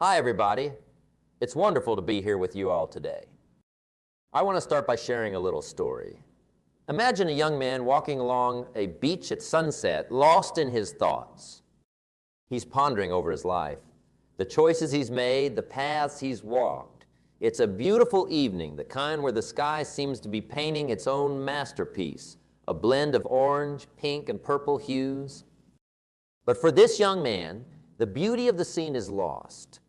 Hi, everybody. It's wonderful to be here with you all today. I want to start by sharing a little story. Imagine a young man walking along a beach at sunset, lost in his thoughts. He's pondering over his life, the choices he's made, the paths he's walked. It's a beautiful evening, the kind where the sky seems to be painting its own masterpiece, a blend of orange, pink, and purple hues. But for this young man, the beauty of the scene is lost.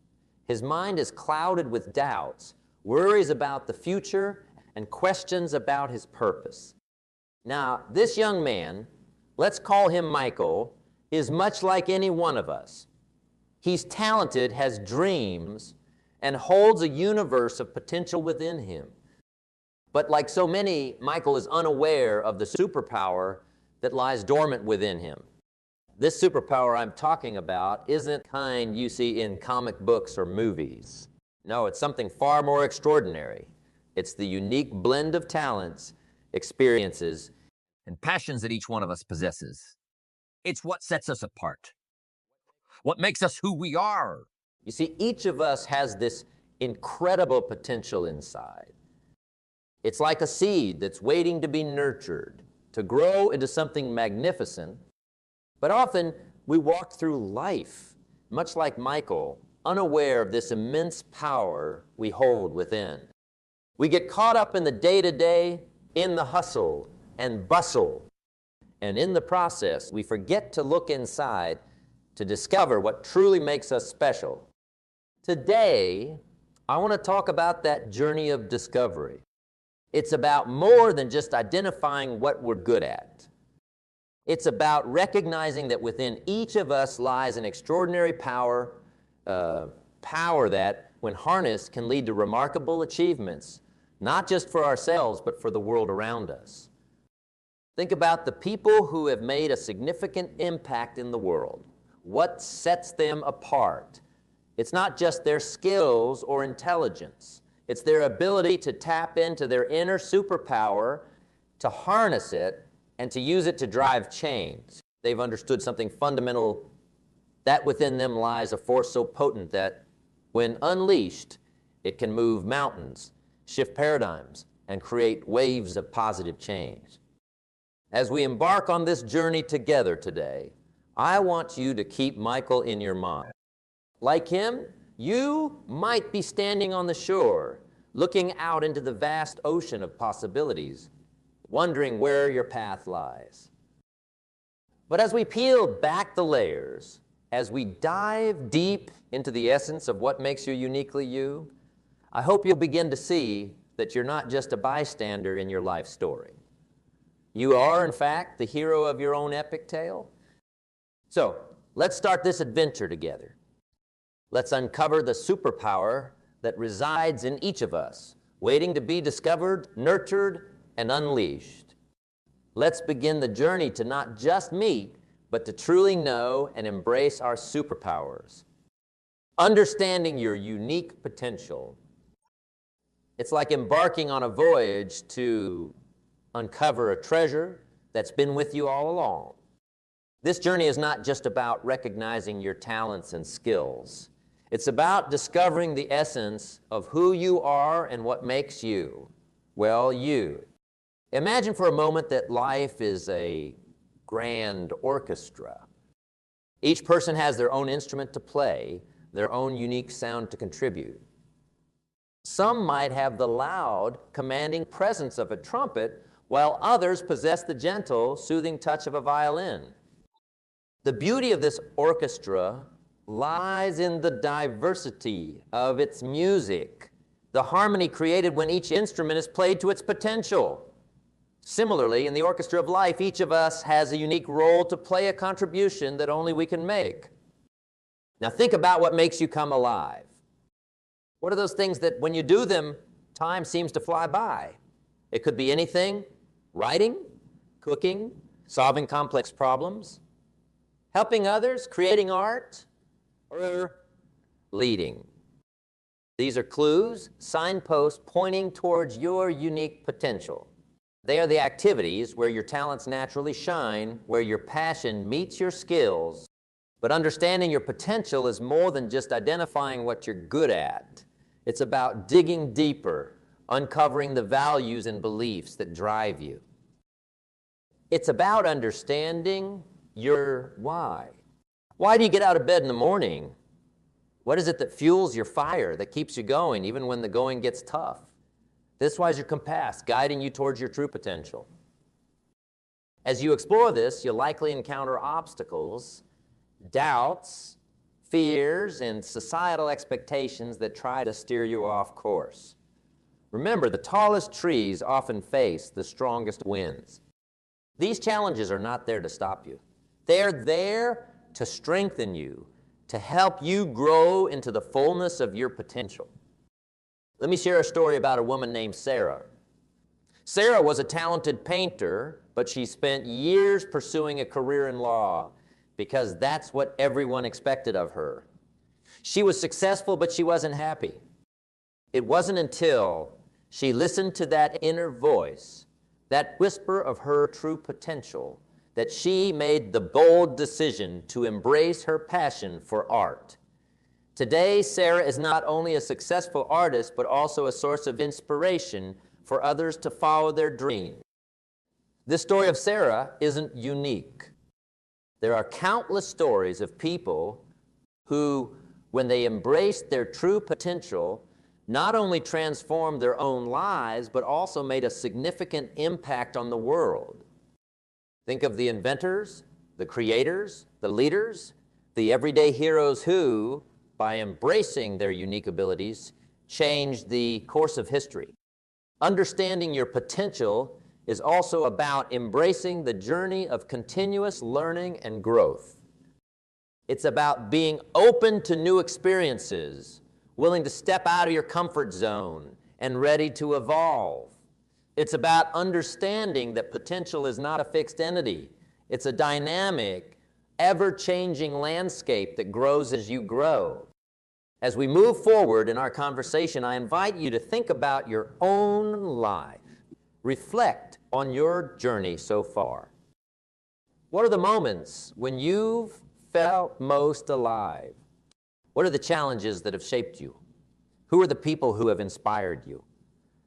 His mind is clouded with doubts, worries about the future, and questions about his purpose. Now, this young man, let's call him Michael, is much like any one of us. He's talented, has dreams, and holds a universe of potential within him. But like so many, Michael is unaware of the superpower that lies dormant within him. This superpower I'm talking about isn't kind you see in comic books or movies. No, it's something far more extraordinary. It's the unique blend of talents, experiences, and passions that each one of us possesses. It's what sets us apart. What makes us who we are. You see, each of us has this incredible potential inside. It's like a seed that's waiting to be nurtured, to grow into something magnificent. But often, we walk through life, much like Michael, unaware of this immense power we hold within. We get caught up in the day-to-day, in the hustle and bustle. And in the process, we forget to look inside to discover what truly makes us special. Today, I want to talk about that journey of discovery. It's about more than just identifying what we're good at. It's about recognizing that within each of us lies an extraordinary power that, when harnessed, can lead to remarkable achievements, not just for ourselves, but for the world around us. Think about the people who have made a significant impact in the world. What sets them apart? It's not just their skills or intelligence. It's their ability to tap into their inner superpower, to harness it, and to use it to drive change. They've understood something fundamental, that within them lies a force so potent that, when unleashed, it can move mountains, shift paradigms, and create waves of positive change. As we embark on this journey together today, I want you to keep Michael in your mind. Like him, you might be standing on the shore, looking out into the vast ocean of possibilities, wondering where your path lies. But as we peel back the layers, as we dive deep into the essence of what makes you uniquely you, I hope you'll begin to see that you're not just a bystander in your life story. You are, in fact, the hero of your own epic tale. So, let's start this adventure together. Let's uncover the superpower that resides in each of us, waiting to be discovered, nurtured, and unleashed. Let's begin the journey to not just meet, but to truly know and embrace our superpowers. Understanding your unique potential. It's like embarking on a voyage to uncover a treasure that's been with you all along. This journey is not just about recognizing your talents and skills. It's about discovering the essence of who you are and what makes you, well, you. Imagine for a moment that life is a grand orchestra. Each person has their own instrument to play, their own unique sound to contribute. Some might have the loud, commanding presence of a trumpet, while others possess the gentle, soothing touch of a violin. The beauty of this orchestra lies in the diversity of its music, the harmony created when each instrument is played to its potential. Similarly, in the orchestra of life, each of us has a unique role to play, a contribution that only we can make. Now think about what makes you come alive. What are those things that when you do them, time seems to fly by? It could be anything: writing, cooking, solving complex problems, helping others, creating art, or leading. These are clues, signposts pointing towards your unique potential. They are the activities where your talents naturally shine, where your passion meets your skills, But understanding your potential is more than just identifying what you're good at. It's about digging deeper, uncovering the values and beliefs that drive you. It's about understanding your why. Why do you get out of bed in the morning? What is it that fuels your fire, that keeps you going even when the going gets tough? This is your compass, guiding you towards your true potential. As you explore this, you'll likely encounter obstacles, doubts, fears, and societal expectations that try to steer you off course. Remember, the tallest trees often face the strongest winds. These challenges are not there to stop you. They're there to strengthen you, to help you grow into the fullness of your potential. Let me share a story about a woman named Sarah. Sarah was a talented painter, but she spent years pursuing a career in law because that's what everyone expected of her. She was successful, but she wasn't happy. It wasn't until she listened to that inner voice, that whisper of her true potential, that she made the bold decision to embrace her passion for art. Today, Sarah is not only a successful artist, but also a source of inspiration for others to follow their dreams. This story of Sarah isn't unique. There are countless stories of people who, when they embraced their true potential, not only transformed their own lives, but also made a significant impact on the world. Think of the inventors, the creators, the leaders, the everyday heroes who, by embracing their unique abilities, changed the course of history. Understanding your potential is also about embracing the journey of continuous learning and growth. It's about being open to new experiences, willing to step out of your comfort zone, and ready to evolve. It's about understanding that potential is not a fixed entity. It's a dynamic, ever-changing landscape that grows as you grow. As we move forward in our conversation, I invite you to think about your own life. Reflect on your journey so far. What are the moments when you've felt most alive? What are the challenges that have shaped you? Who are the people who have inspired you?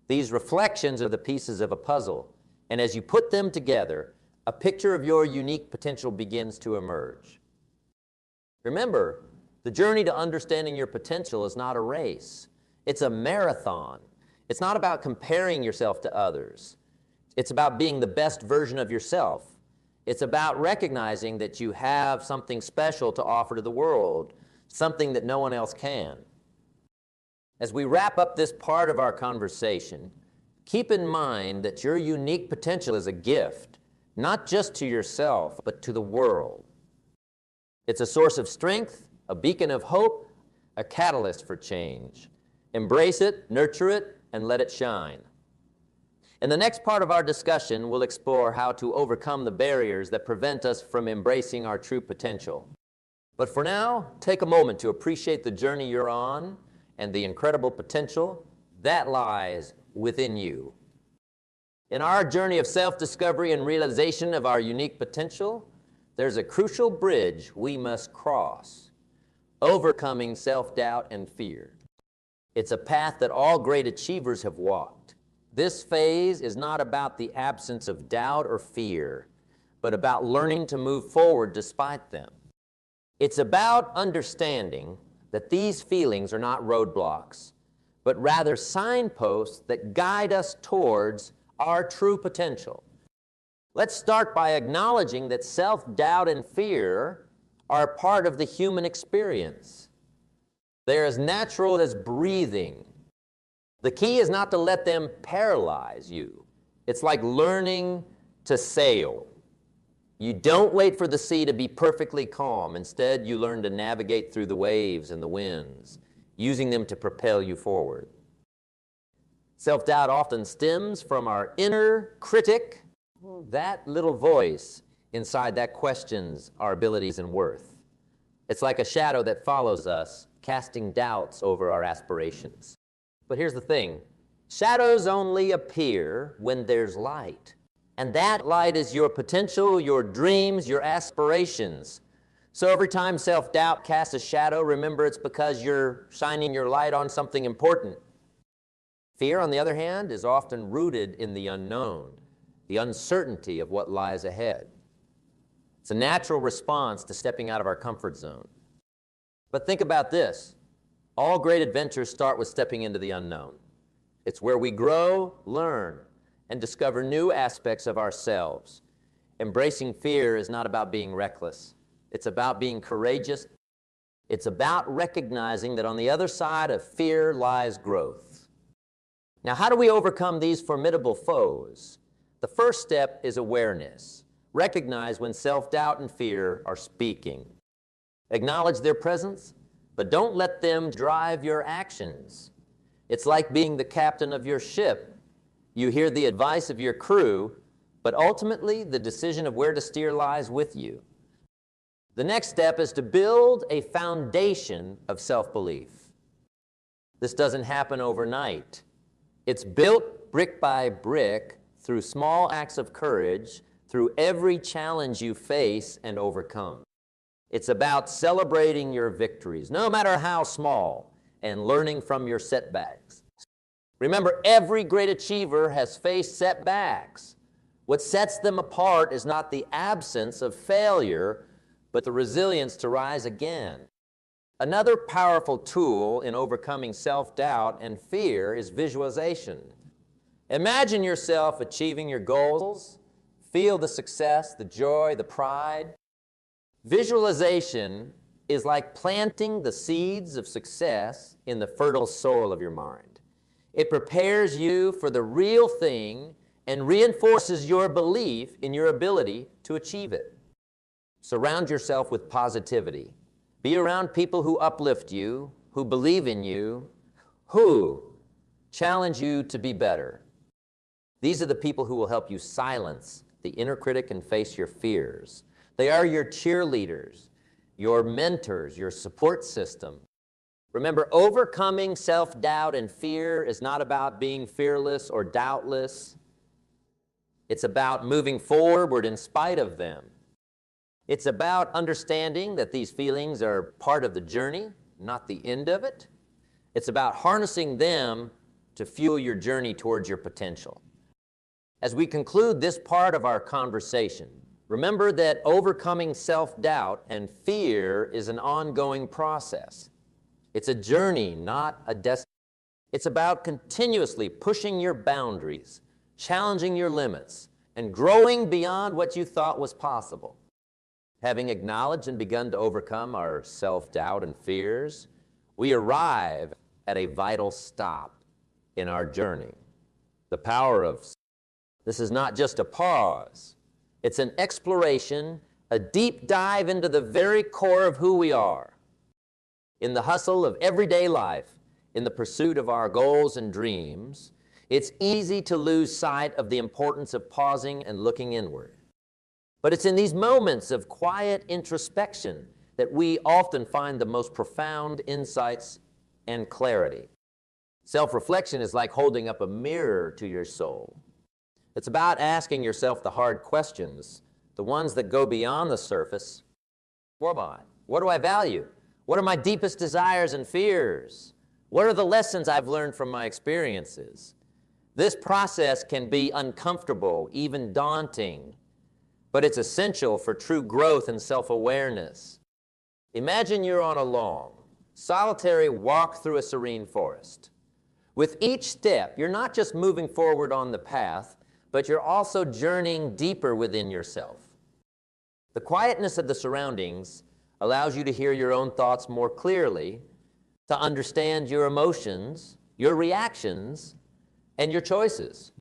These reflections are the pieces of a puzzle, and as you put them together, a picture of your unique potential begins to emerge. Remember, the journey to understanding your potential is not a race. It's a marathon. It's not about comparing yourself to others. It's about being the best version of yourself. It's about recognizing that you have something special to offer to the world, something that no one else can. As we wrap up this part of our conversation, keep in mind that your unique potential is a gift, not just to yourself, but to the world. It's a source of strength, a beacon of hope, a catalyst for change. Embrace it, nurture it, and let it shine. In the next part of our discussion, we'll explore how to overcome the barriers that prevent us from embracing our true potential. But for now, take a moment to appreciate the journey you're on and the incredible potential that lies within you. In our journey of self-discovery and realization of our unique potential, there's a crucial bridge we must cross: overcoming self-doubt and fear. It's a path that all great achievers have walked. This phase is not about the absence of doubt or fear, but about learning to move forward despite them. It's about understanding that these feelings are not roadblocks, but rather signposts that guide us towards our true potential. Let's start by acknowledging that self-doubt and fear are part of the human experience. They're as natural as breathing. The key is not to let them paralyze you. It's like learning to sail. You don't wait for the sea to be perfectly calm. Instead, you learn to navigate through the waves and the winds, using them to propel you forward. Self-doubt often stems from our inner critic, that little voice inside that questions our abilities and worth. It's like a shadow that follows us, casting doubts over our aspirations. But here's the thing, shadows only appear when there's light. And that light is your potential, your dreams, your aspirations. So every time self-doubt casts a shadow, remember it's because you're shining your light on something important. Fear, on the other hand, is often rooted in the unknown, the uncertainty of what lies ahead. It's a natural response to stepping out of our comfort zone. But think about this. All great adventures start with stepping into the unknown. It's where we grow, learn, and discover new aspects of ourselves. Embracing fear is not about being reckless. It's about being courageous. It's about recognizing that on the other side of fear lies growth. Now, how do we overcome these formidable foes? The first step is awareness. Recognize when self-doubt and fear are speaking. Acknowledge their presence, but don't let them drive your actions. It's like being the captain of your ship. You hear the advice of your crew, but ultimately the decision of where to steer lies with you. The next step is to build a foundation of self-belief. This doesn't happen overnight. It's built brick by brick through small acts of courage, through every challenge you face and overcome. It's about celebrating your victories, no matter how small, and learning from your setbacks. Remember, every great achiever has faced setbacks. What sets them apart is not the absence of failure, but the resilience to rise again. Another powerful tool in overcoming self-doubt and fear is visualization. Imagine yourself achieving your goals. Feel the success, the joy, the pride. Visualization is like planting the seeds of success in the fertile soil of your mind. It prepares you for the real thing and reinforces your belief in your ability to achieve it. Surround yourself with positivity. Be around people who uplift you, who believe in you, who challenge you to be better. These are the people who will help you silence the inner critic and face your fears. They are your cheerleaders, your mentors, your support system. Remember, overcoming self-doubt and fear is not about being fearless or doubtless. It's about moving forward in spite of them. It's about understanding that these feelings are part of the journey, not the end of it. It's about harnessing them to fuel your journey towards your potential. As we conclude this part of our conversation, remember that overcoming self-doubt and fear is an ongoing process. It's a journey, not a destination. It's about continuously pushing your boundaries, challenging your limits, and growing beyond what you thought was possible. Having acknowledged and begun to overcome our self-doubt and fears, we arrive at a vital stop in our journey. The power of this is not just a pause. It's an exploration, a deep dive into the very core of who we are. In the hustle of everyday life, in the pursuit of our goals and dreams, it's easy to lose sight of the importance of pausing and looking inward. But it's in these moments of quiet introspection that we often find the most profound insights and clarity. Self-reflection is like holding up a mirror to your soul. It's about asking yourself the hard questions, the ones that go beyond the surface. What am I? What do I value? What are my deepest desires and fears? What are the lessons I've learned from my experiences? This process can be uncomfortable, even daunting, but it's essential for true growth and self-awareness. Imagine you're on a long, solitary walk through a serene forest. With each step, you're not just moving forward on the path, but you're also journeying deeper within yourself. The quietness of the surroundings allows you to hear your own thoughts more clearly, to understand your emotions, your reactions, and your choices.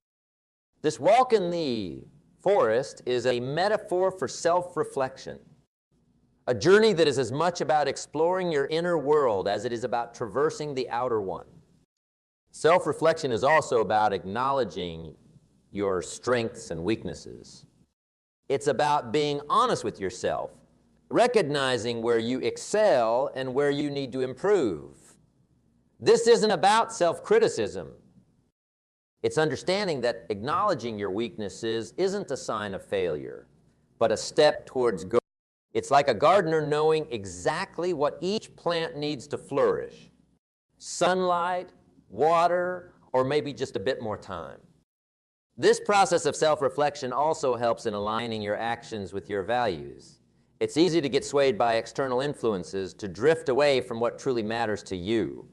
This walk in the forest is a metaphor for self-reflection, a journey that is as much about exploring your inner world as it is about traversing the outer one. Self-reflection is also about acknowledging your strengths and weaknesses. It's about being honest with yourself, recognizing where you excel and where you need to improve. This isn't about self-criticism. It's understanding that acknowledging your weaknesses isn't a sign of failure, but a step towards growth. It's like a gardener knowing exactly what each plant needs to flourish. Sunlight, water, or maybe just a bit more time. This process of self-reflection also helps in aligning your actions with your values. It's easy to get swayed by external influences, to drift away from what truly matters to you.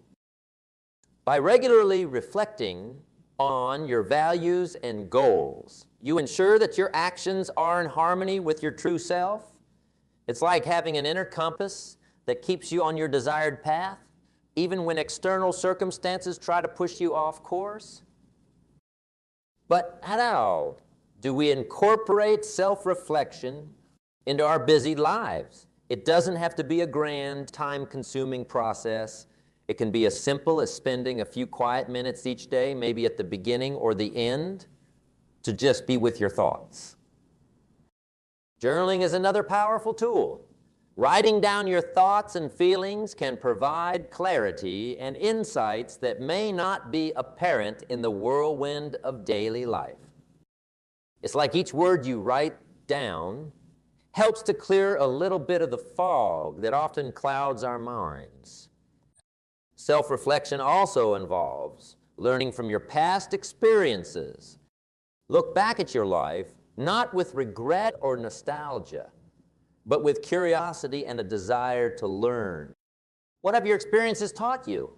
By regularly reflecting on your values and goals, you ensure that your actions are in harmony with your true self. It's like having an inner compass that keeps you on your desired path, even when external circumstances try to push you off course. But how do we incorporate self-reflection into our busy lives? It doesn't have to be a grand, time-consuming process. It can be as simple as spending a few quiet minutes each day, maybe at the beginning or the end, to just be with your thoughts. Journaling is another powerful tool. Writing down your thoughts and feelings can provide clarity and insights that may not be apparent in the whirlwind of daily life. It's like each word you write down helps to clear a little bit of the fog that often clouds our minds. Self-reflection also involves learning from your past experiences. Look back at your life, not with regret or nostalgia, but with curiosity and a desire to learn. What have your experiences taught you?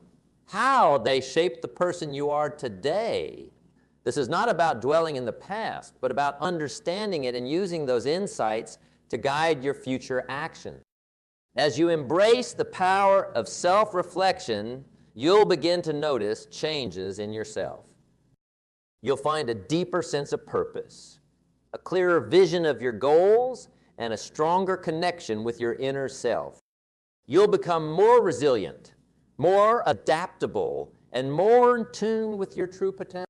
How they shaped the person you are today? This is not about dwelling in the past, but about understanding it and using those insights to guide your future actions. As you embrace the power of self-reflection, you'll begin to notice changes in yourself. You'll find a deeper sense of purpose, a clearer vision of your goals, and a stronger connection with your inner self. You'll become more resilient, more adaptable, and more in tune with your true potential.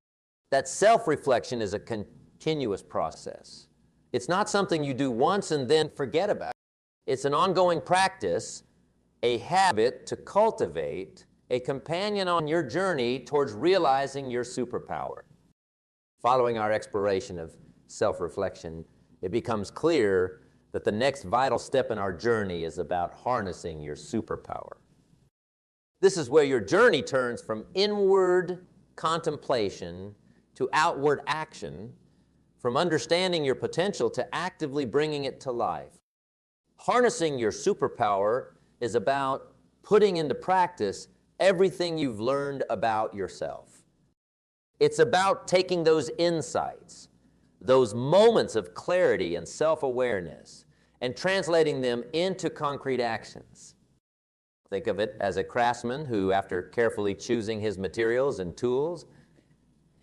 That self-reflection is a continuous process. It's not something you do once and then forget about. It's an ongoing practice, a habit to cultivate, a companion on your journey towards realizing your superpower. Following our exploration of self-reflection, it becomes clear that the next vital step in our journey is about harnessing your superpower. This is where your journey turns from inward contemplation to outward action, from understanding your potential to actively bringing it to life. Harnessing your superpower is about putting into practice everything you've learned about yourself. It's about taking those insights, those moments of clarity and self-awareness, and translating them into concrete actions. Think of it as a craftsman who, after carefully choosing his materials and tools,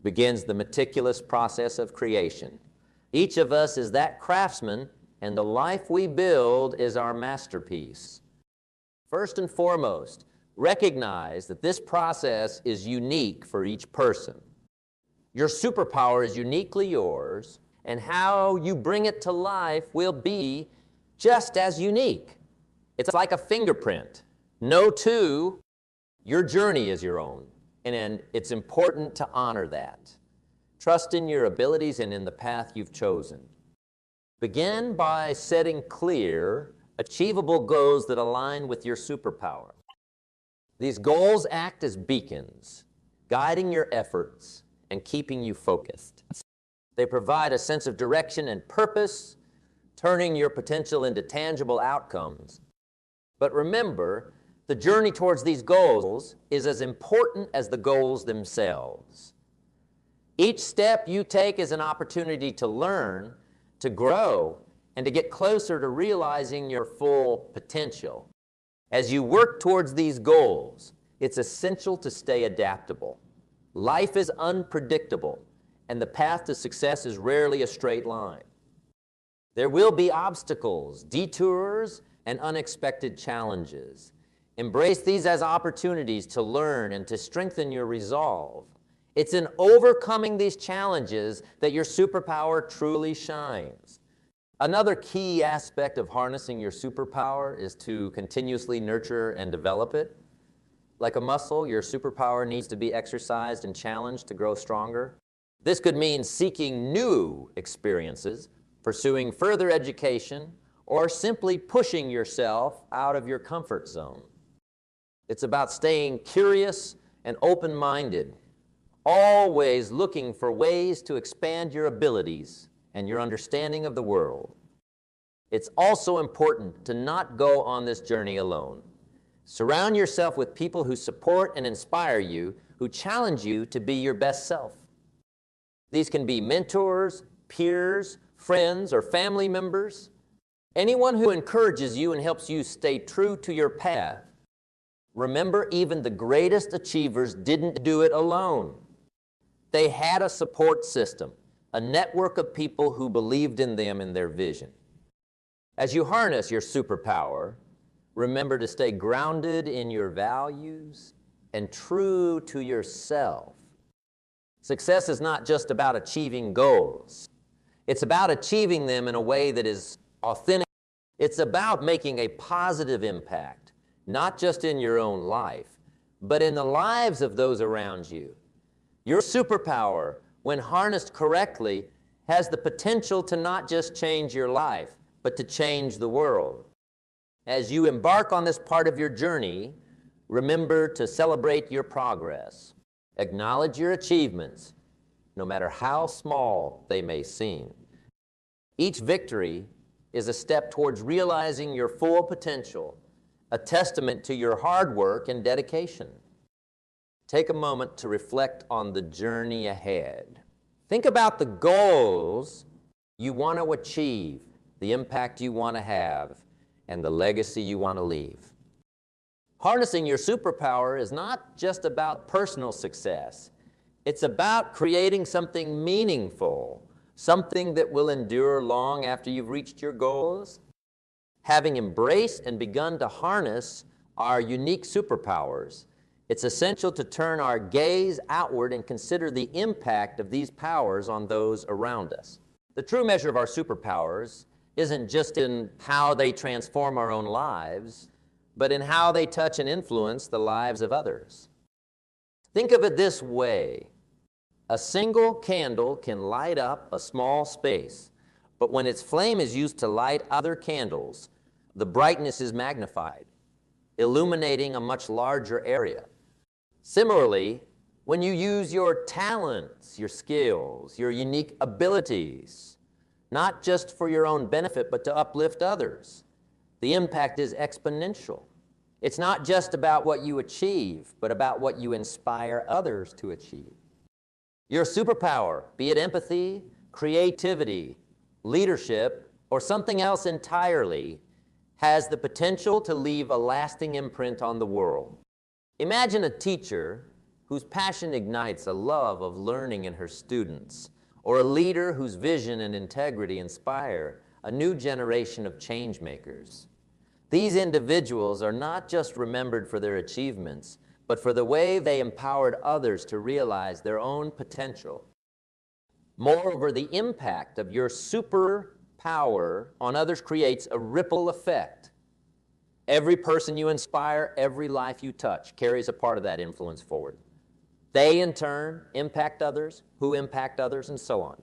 begins the meticulous process of creation. Each of us is that craftsman, and the life we build is our masterpiece. First and foremost, recognize that this process is unique for each person. Your superpower is uniquely yours, and how you bring it to life will be just as unique. It's like a fingerprint. No two, your journey is your own, and it's important to honor that. Trust in your abilities and in the path you've chosen. Begin by setting clear, achievable goals that align with your superpower. These goals act as beacons, guiding your efforts and keeping you focused. They provide a sense of direction and purpose, turning your potential into tangible outcomes. But remember, the journey towards these goals is as important as the goals themselves. Each step you take is an opportunity to learn, to grow, and to get closer to realizing your full potential. As you work towards these goals, it's essential to stay adaptable. Life is unpredictable, and the path to success is rarely a straight line. There will be obstacles, detours, and unexpected challenges. Embrace these as opportunities to learn and to strengthen your resolve. It's in overcoming these challenges that your superpower truly shines. Another key aspect of harnessing your superpower is to continuously nurture and develop it. Like a muscle, your superpower needs to be exercised and challenged to grow stronger. This could mean seeking new experiences, pursuing further education, or simply pushing yourself out of your comfort zone. It's about staying curious and open-minded, always looking for ways to expand your abilities and your understanding of the world. It's also important to not go on this journey alone. Surround yourself with people who support and inspire you, who challenge you to be your best self. These can be mentors, peers, friends, or family members. Anyone who encourages you and helps you stay true to your path. Remember, even the greatest achievers didn't do it alone. They had a support system, a network of people who believed in them and their vision. As you harness your superpower, remember to stay grounded in your values and true to yourself. Success is not just about achieving goals. It's about achieving them in a way that is authentic. It's about making a positive impact, not just in your own life, but in the lives of those around you. Your superpower, when harnessed correctly, has the potential to not just change your life, but to change the world. As you embark on this part of your journey, remember to celebrate your progress. Acknowledge your achievements, no matter how small they may seem. Each victory is a step towards realizing your full potential, a testament to your hard work and dedication. Take a moment to reflect on the journey ahead. Think about the goals you want to achieve, the impact you want to have, and the legacy you want to leave. Harnessing your superpower is not just about personal success. It's about creating something meaningful, something that will endure long after you've reached your goals. Having embraced and begun to harness our unique superpowers, it's essential to turn our gaze outward and consider the impact of these powers on those around us. The true measure of our superpowers isn't just in how they transform our own lives, but in how they touch and influence the lives of others. Think of it this way. A single candle can light up a small space, but when its flame is used to light other candles, the brightness is magnified, illuminating a much larger area. Similarly, when you use your talents, your skills, your unique abilities, not just for your own benefit, but to uplift others, the impact is exponential. It's not just about what you achieve, but about what you inspire others to achieve. Your superpower, be it empathy, creativity, leadership, or something else entirely, has the potential to leave a lasting imprint on the world. Imagine a teacher whose passion ignites a love of learning in her students, or a leader whose vision and integrity inspire a new generation of change makers. These individuals are not just remembered for their achievements, but for the way they empowered others to realize their own potential. Moreover, the impact of your superpower on others creates a ripple effect. Every person you inspire, every life you touch, carries a part of that influence forward. They, in turn, impact others, who impact others, and so on.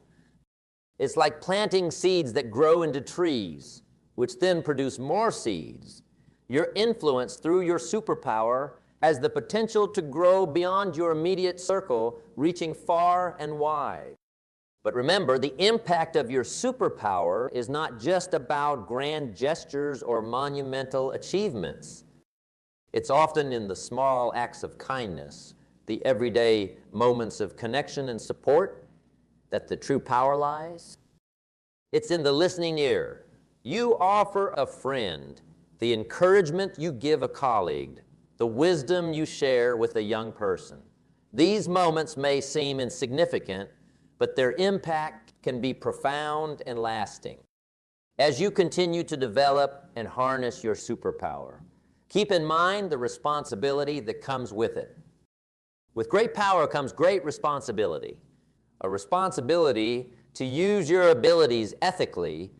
It's like planting seeds that grow into trees, which then produce more seeds. Your influence through your superpower has the potential to grow beyond your immediate circle, reaching far and wide. But remember, the impact of your superpower is not just about grand gestures or monumental achievements. It's often in the small acts of kindness, the everyday moments of connection and support, that the true power lies. It's in the listening ear. You offer a friend, the encouragement you give a colleague, the wisdom you share with a young person. These moments may seem insignificant, but their impact can be profound and lasting. As you continue to develop and harness your superpower, keep in mind the responsibility that comes with it. With great power comes great responsibility, a responsibility to use your abilities ethically,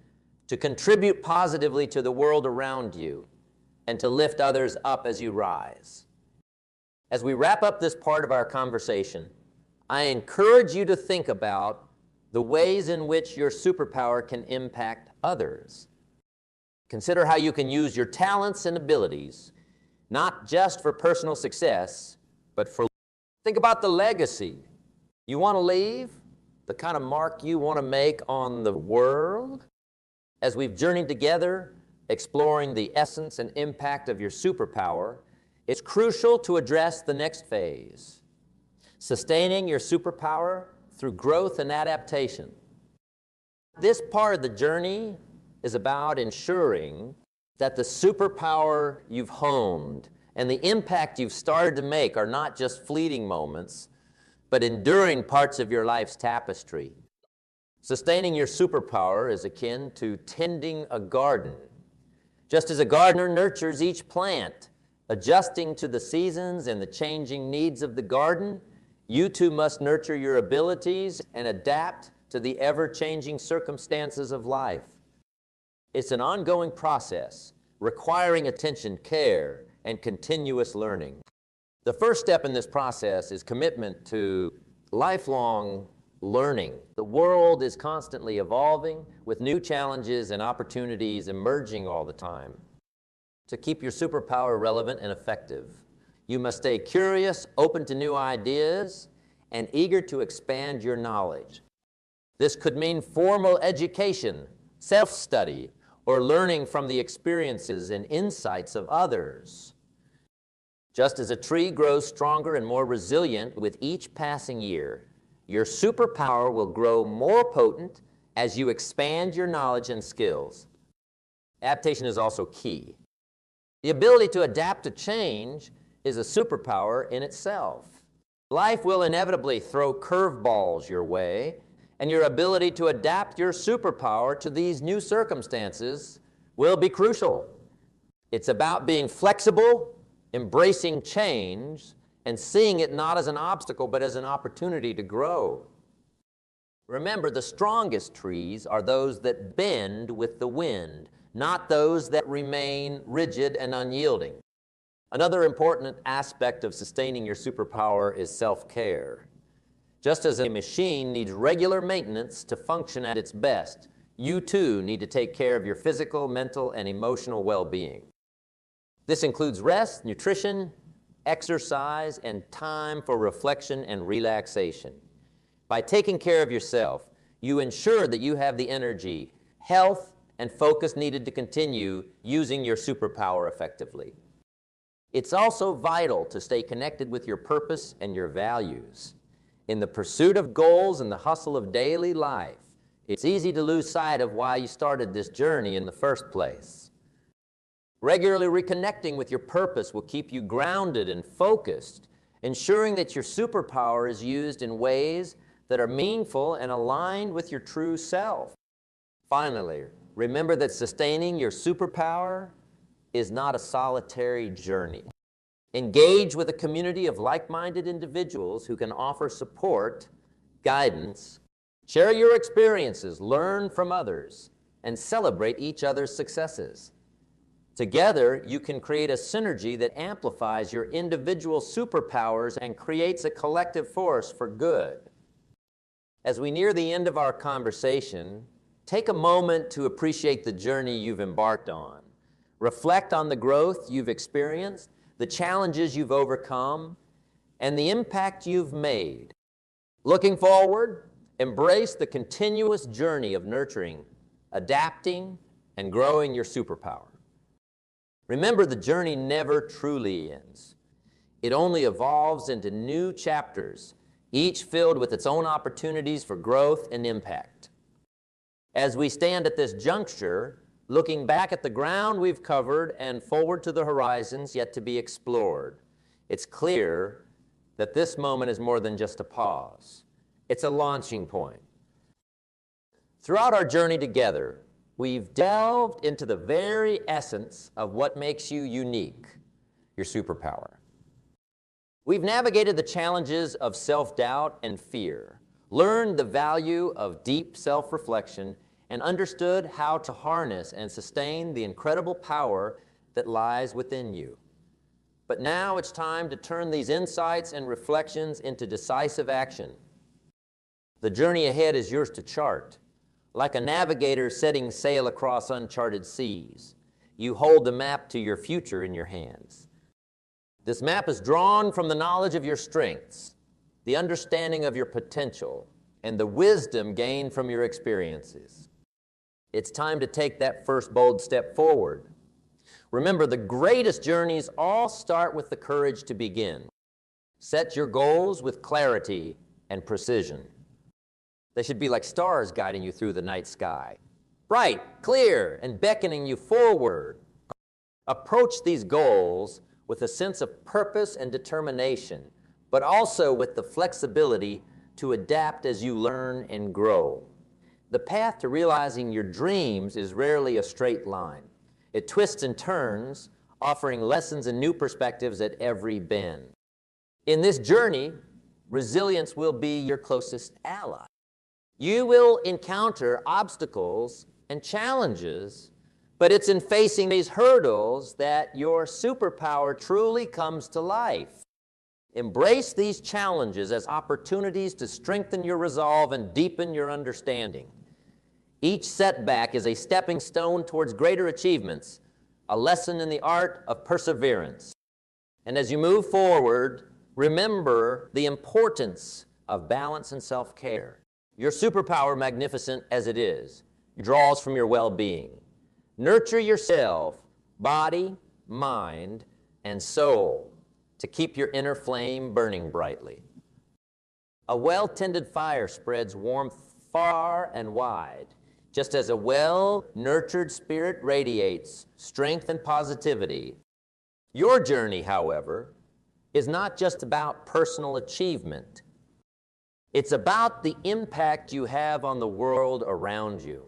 to contribute positively to the world around you, and to lift others up as you rise. As we wrap up this part of our conversation, I encourage you to think about the ways in which your superpower can impact others. Consider how you can use your talents and abilities, not just for personal success, but for... Think about the legacy you want to leave, the kind of mark you want to make on the world. As we've journeyed together, exploring the essence and impact of your superpower, it's crucial to address the next phase, sustaining your superpower through growth and adaptation. This part of the journey is about ensuring that the superpower you've honed and the impact you've started to make are not just fleeting moments, but enduring parts of your life's tapestry. Sustaining your superpower is akin to tending a garden. Just as a gardener nurtures each plant, adjusting to the seasons and the changing needs of the garden, you too must nurture your abilities and adapt to the ever-changing circumstances of life. It's an ongoing process, requiring attention, care, and continuous learning. The first step in this process is commitment to lifelong learning. The world is constantly evolving, with new challenges and opportunities emerging all the time. To keep your superpower relevant and effective, you must stay curious, open to new ideas, and eager to expand your knowledge. This could mean formal education, self-study, or learning from the experiences and insights of others. Just as a tree grows stronger and more resilient with each passing year, your superpower will grow more potent as you expand your knowledge and skills. Adaptation is also key. The ability to adapt to change is a superpower in itself. Life will inevitably throw curveballs your way, and your ability to adapt your superpower to these new circumstances will be crucial. It's about being flexible, embracing change, and seeing it not as an obstacle, but as an opportunity to grow. Remember, the strongest trees are those that bend with the wind, not those that remain rigid and unyielding. Another important aspect of sustaining your superpower is self-care. Just as a machine needs regular maintenance to function at its best, you too need to take care of your physical, mental, and emotional well-being. This includes rest, nutrition, exercise, and time for reflection and relaxation. By taking care of yourself, you ensure that you have the energy, health, and focus needed to continue using your superpower effectively. It's also vital to stay connected with your purpose and your values. In the pursuit of goals and the hustle of daily life, it's easy to lose sight of why you started this journey in the first place. Regularly reconnecting with your purpose will keep you grounded and focused, ensuring that your superpower is used in ways that are meaningful and aligned with your true self. Finally, remember that sustaining your superpower is not a solitary journey. Engage with a community of like-minded individuals who can offer support, guidance, share your experiences, learn from others, and celebrate each other's successes. Together, you can create a synergy that amplifies your individual superpowers and creates a collective force for good. As we near the end of our conversation, take a moment to appreciate the journey you've embarked on. Reflect on the growth you've experienced, the challenges you've overcome, and the impact you've made. Looking forward, embrace the continuous journey of nurturing, adapting, and growing your superpower. Remember, the journey never truly ends. It only evolves into new chapters, each filled with its own opportunities for growth and impact. As we stand at this juncture, looking back at the ground we've covered and forward to the horizons yet to be explored, it's clear that this moment is more than just a pause. It's a launching point. Throughout our journey together, we've delved into the very essence of what makes you unique, your superpower. We've navigated the challenges of self-doubt and fear, learned the value of deep self-reflection, and understood how to harness and sustain the incredible power that lies within you. But now it's time to turn these insights and reflections into decisive action. The journey ahead is yours to chart. Like a navigator setting sail across uncharted seas, you hold the map to your future in your hands. This map is drawn from the knowledge of your strengths, the understanding of your potential, and the wisdom gained from your experiences. It's time to take that first bold step forward. Remember, the greatest journeys all start with the courage to begin. Set your goals with clarity and precision. They should be like stars guiding you through the night sky, bright, clear, and beckoning you forward. Approach these goals with a sense of purpose and determination, but also with the flexibility to adapt as you learn and grow. The path to realizing your dreams is rarely a straight line. It twists and turns, offering lessons and new perspectives at every bend. In this journey, resilience will be your closest ally. You will encounter obstacles and challenges, but it's in facing these hurdles that your superpower truly comes to life. Embrace these challenges as opportunities to strengthen your resolve and deepen your understanding. Each setback is a stepping stone towards greater achievements, a lesson in the art of perseverance. And as you move forward, remember the importance of balance and self-care. Your superpower, magnificent as it is, draws from your well-being. Nurture yourself, body, mind, and soul, to keep your inner flame burning brightly. A well-tended fire spreads warmth far and wide, just as a well-nurtured spirit radiates strength and positivity. Your journey, however, is not just about personal achievement. It's about the impact you have on the world around you.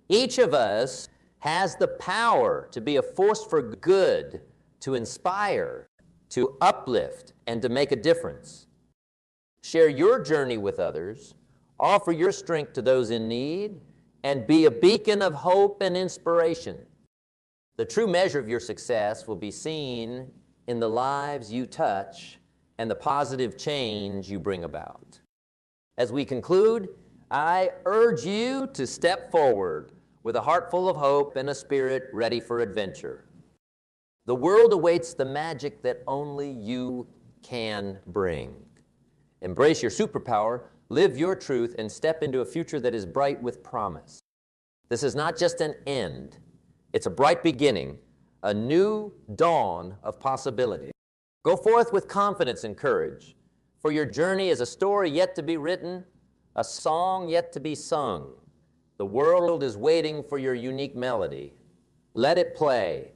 Each of us has the power to be a force for good, to inspire, to uplift, and to make a difference. Share your journey with others, offer your strength to those in need, and be a beacon of hope and inspiration. The true measure of your success will be seen in the lives you touch and the positive change you bring about. As we conclude, I urge you to step forward with a heart full of hope and a spirit ready for adventure. The world awaits the magic that only you can bring. Embrace your superpower, live your truth, and step into a future that is bright with promise. This is not just an end. It's a bright beginning, a new dawn of possibility. Go forth with confidence and courage, for your journey is a story yet to be written, a song yet to be sung. The world is waiting for your unique melody. Let it play.